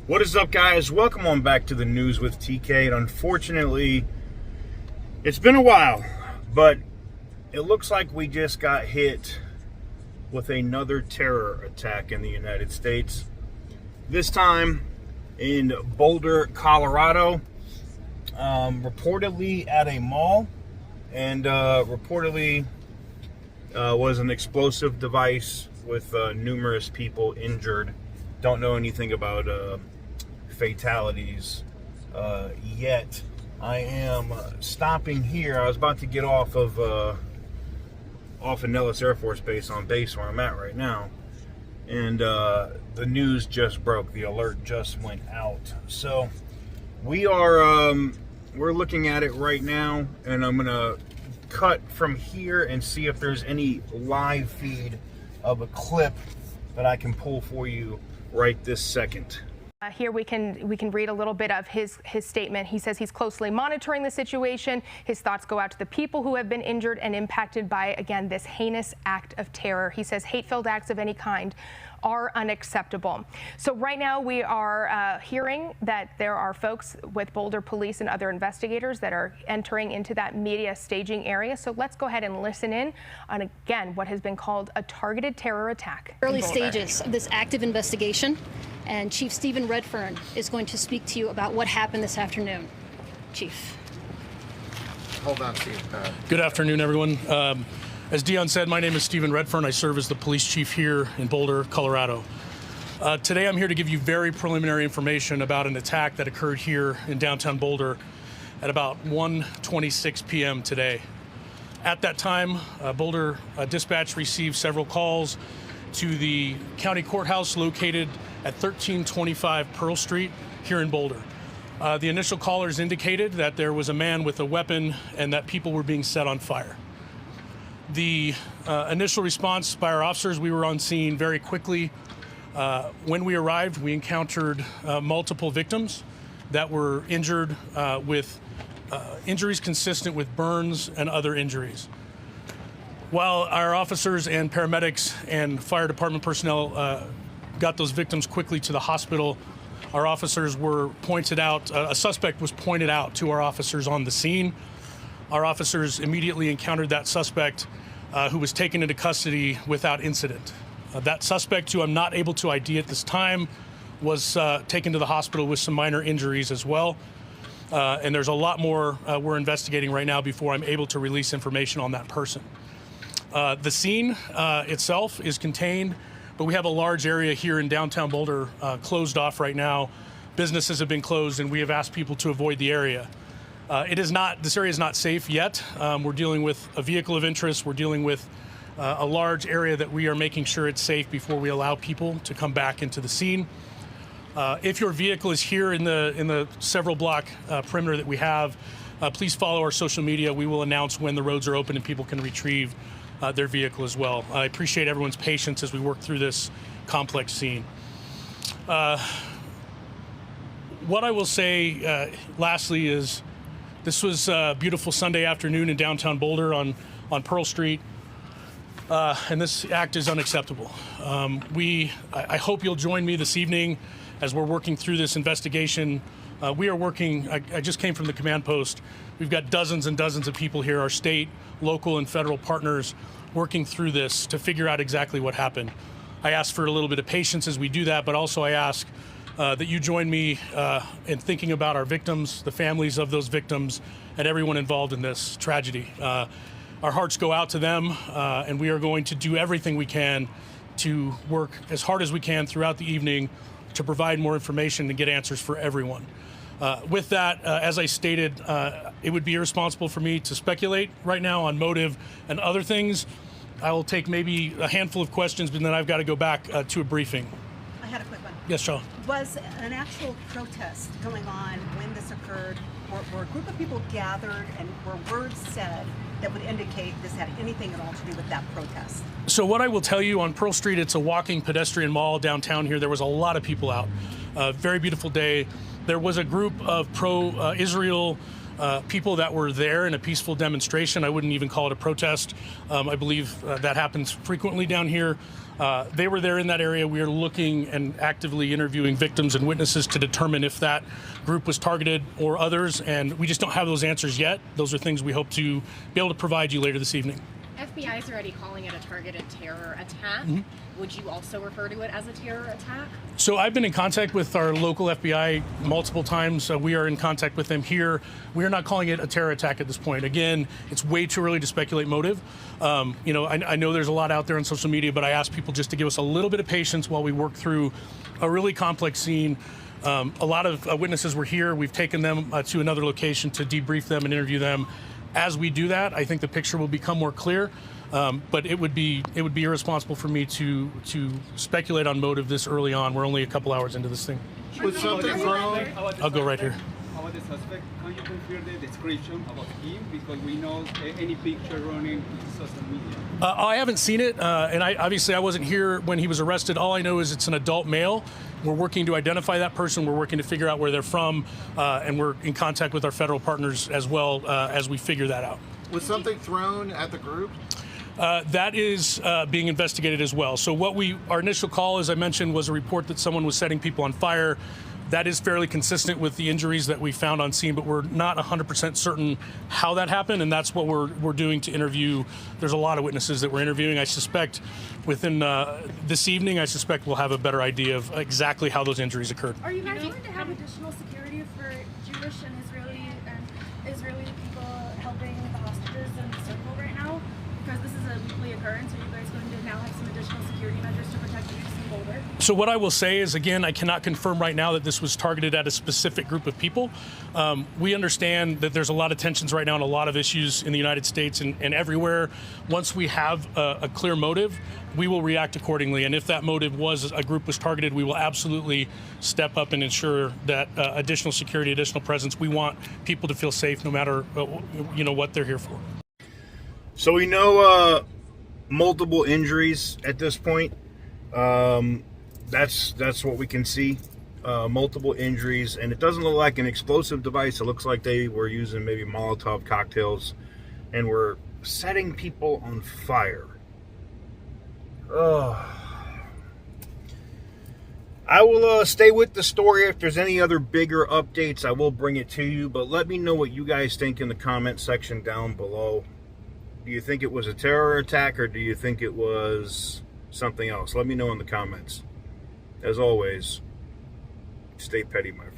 What is up, guys? Welcome on back to the News with TK. And unfortunately, it's been a while, but it looks like we just got hit with another terror attack in the United States. This time in Boulder, Colorado, reportedly at a mall, and reportedly was an explosive device with numerous people injured. Don't know anything about fatalities yet. I am stopping here. I was about to get off of Nellis Air Force Base on base where I'm at right now, and the news just broke. The alert just went out. So we are we're looking at it right now, and I'm gonna cut from here and see if there's any live feed of a clip that I can pull for you right this second. Here we can read a little bit of his statement. He says he's closely monitoring the situation. His thoughts go out to the people who have been injured and impacted by, again, this heinous act of terror. He says hate-filled acts of any kind are unacceptable. So right now we are hearing that there are folks with Boulder police and other investigators that are entering into that media staging area. So let's go ahead and listen in on, again, what has been called a targeted terror attack. Early stages of this active investigation, and Chief Stephen Redfern is going to speak to you about what happened this afternoon. Chief. Hold on, Steve. Good afternoon, everyone. As Dion said, my name is Stephen Redfern. I serve as the police chief here in Boulder, Colorado. Today I'm here to give you very preliminary information about an attack that occurred here in downtown Boulder at about 1:26 p.m. today. At that time, Boulder dispatch received several calls to the county courthouse located at 1325 Pearl Street here in Boulder. The initial callers indicated that there was a man with a weapon and that people were being set on fire. The initial response by our officers, we were on scene very quickly. When we arrived, we encountered multiple victims that were injured with injuries consistent with burns and other injuries. While our officers and paramedics and fire department personnel got those victims quickly to the hospital, our officers were pointed out, a suspect was pointed out to our officers on the scene. Our officers immediately encountered that suspect who was taken into custody without incident. That suspect, who I'm not able to ID at this time, was taken to the hospital with some minor injuries as well. And there's a lot more we're investigating right now before I'm able to release information on that person. The scene itself is contained, but we have a large area here in downtown Boulder closed off right now. Businesses have been closed, and we have asked people to avoid the area. This area is not safe yet. We're dealing with a vehicle of interest. We're dealing with a large area that we are making sure it's safe before we allow people to come back into the scene. If your vehicle is here in the several block perimeter that we have, please follow our social media. We will announce when the roads are open and people can retrieve their vehicle as well. I appreciate everyone's patience as we work through this complex scene. What I will say lastly is, this was a beautiful Sunday afternoon in downtown Boulder on Pearl Street, and this act is unacceptable. I hope you'll join me this evening as we're working through this investigation. We are working, I just came from the command post. We've got dozens and dozens of people here, our state, local, and federal partners, working through this to figure out exactly what happened. I ask for a little bit of patience as we do that, but also I ask that you join me in thinking about our victims, the families of those victims, and everyone involved in this tragedy. Our hearts go out to them, and we are going to do everything we can to work as hard as we can throughout the evening to provide more information and get answers for everyone. With that, as I stated, it would be irresponsible for me to speculate right now on motive and other things. I will take maybe a handful of questions, but then I've got to go back to a briefing. I had a quick one. Yes, Shaw. Was an actual protest going on when this occurred? Were a group of people gathered, and were words said that would indicate this had anything at all to do with that protest? So what I will tell you, on Pearl Street, it's a walking pedestrian mall downtown here. There was a lot of people out. Very beautiful day. There was a group of pro-Israel people that were there in a peaceful demonstration. I wouldn't even call it a protest. I believe that happens frequently down here. They were there in that area. We are looking and actively interviewing victims and witnesses to determine if that group was targeted or others, and we just don't have those answers yet. Those are things we hope to be able to provide you later this evening. FBI is already calling it a targeted terror attack. Would you also refer to it as a terror attack? So I've been in contact with our local FBI multiple times. We are in contact with them here. We are not calling it a terror attack at this point. Again, it's way too early to speculate motive. I know there's a lot out there on social media, but I ask people just to give us a little bit of patience while we work through a really complex scene. A lot of witnesses were here. We've taken them to another location to debrief them and interview them. As we do that, I think the picture will become more clear. But it would be irresponsible for me to speculate on motive this early on. We're only a couple hours into this thing. Was something wrong? I'll go right here. About the suspect, can you confirm the description about him? Because we know any picture running in social media. I haven't seen it, and I wasn't here when he was arrested. All I know is it's an adult male. We're working to identify that person. We're working to figure out where they're from, and we're in contact with our federal partners as well as we figure that out. Was something thrown at the group? That is being investigated as well. So our initial call, as I mentioned, was a report that someone was setting people on fire. That is fairly consistent with the injuries that we found on scene, but we're not 100% certain how that happened, and that's what we're doing to interview. There's a lot of witnesses that we're interviewing. I suspect within this evening, we'll have a better idea of exactly how those injuries occurred. Are you guys going to have additional security for Jewish and Israeli people helping the hostages in the circle right now? Because this is a weekly occurrence, are you guys going to now have some additional security measures to protect Jews in Boulder? So what I will say is, again, I cannot confirm right now that this was targeted at a specific group of people. We understand that there's a lot of tensions right now and a lot of issues in the United States and everywhere. Once we have a clear motive, we will react accordingly. And if that motive was a group was targeted, we will absolutely step up and ensure that additional security, additional presence. We want people to feel safe no matter what they're here for. So we know multiple injuries at this point. That's what we can see. Multiple injuries, and it doesn't look like an explosive device. It looks like they were using maybe Molotov cocktails and were setting people on fire. I will stay with the story. If there's any other bigger updates, I will bring it to you, but let me know what you guys think in the comment section down below. Do you think it was a terror attack, or do you think it was something else? Let me know in the comments. As always, stay petty, my friend.